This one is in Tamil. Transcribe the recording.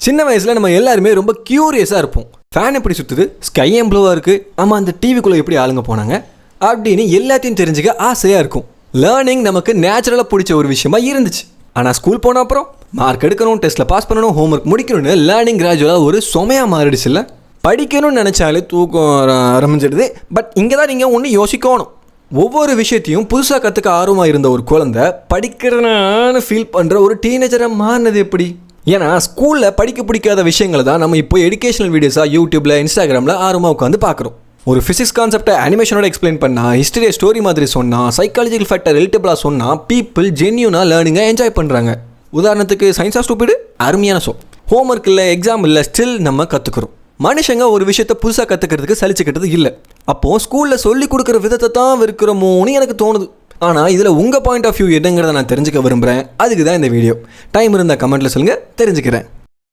சின்ன வயசில் நம்ம எல்லாருமே ரொம்ப க்யூரியஸாக இருப்போம். ஃபேன் எப்படி சுற்றுது, ஸ்கை ஏன் ப்ளூவாக இருக்குது, ஆமாம் அந்த டிவிக்குள்ளே எப்படி ஆளுங்க போனாங்க அப்படின்னு எல்லாத்தையும் தெரிஞ்சுக்க ஆசையாக இருக்கும். லேர்னிங் நமக்கு நேச்சுரலாக பிடிச்ச ஒரு விஷயமா இருந்துச்சு. ஆனால் ஸ்கூல் போன அப்புறம் மார்க் எடுக்கணும், டெஸ்ட்டில் பாஸ் பண்ணணும், ஹோம்ஒர்க் முடிக்கணும்னு லேர்னிங் கிராஜுவலாக ஒரு சுமையாக மாறிடுச்சு. இல்லை படிக்கணும்னு நினச்சாலே தூக்கம் ஆரம்பிச்சிடுது. பட் இங்கே தான் நீங்கள் ஒன்று யோசிக்கணும். ஒவ்வொரு விஷயத்தையும் புதுசாக கற்றுக்க ஆர்வமாக இருந்த ஒரு குழந்தை படிக்கிறனான்னு ஃபீல் பண்ணுற ஒரு டீனேஜராக மாறினது எப்படி? ஏன்னா ஸ்கூலில் படிக்க பிடிக்காத விஷயங்களை தான் நம்ம இப்போ எஜுகேஷனல் வீடியோஸாக யூடியூப்பில், இன்ஸ்டாகிராமில் ஆர்வமாக உட்காந்து பார்க்குறோம். ஒரு ஃபிசிக்ஸ் கான்செப்டை அனிமேஷனோட எக்ஸ்பிளைன் பண்ணால், ஹிஸ்டரியை ஸ்டோரி மாதிரி சொன்னால், சைக்காலஜிக்கல் ஃபேக்டர் ரிலேட்டபிளாக சொன்னால் பீப்புள் ஜென்யூனாக லேர்னிங்கை என்ஜாய் பண்ணுறாங்க. உதாரணத்துக்கு சயின்ஸாக ஸ்டூபிடு அருமையான ஷோ. ஹோம்ஒர்க் இல்லை, எக்ஸாம் இல்லை, ஸ்டில் நம்ம கற்றுக்குறோம். மனுஷங்க ஒரு விஷயத்தை புதுசாக கற்றுக்கிறதுக்கு சலிச்சுக்கிட்டது இல்லை. அப்போது ஸ்கூலில் சொல்லிக் கொடுக்குற விதத்தை தான் வெறுக்கிறோமோன்னு எனக்கு தோணுது. ஆனால் இதில் உங்கள் பாயிண்ட் ஆஃப் வியூ என்னங்கிறத நான் தெரிஞ்சுக்க விரும்புகிறேன். அதுக்கு தான் இந்த வீடியோ. டைம் இருந்தால் கமெண்ட்டில் சொல்லுங்கள், தெரிஞ்சுக்கிறேன்.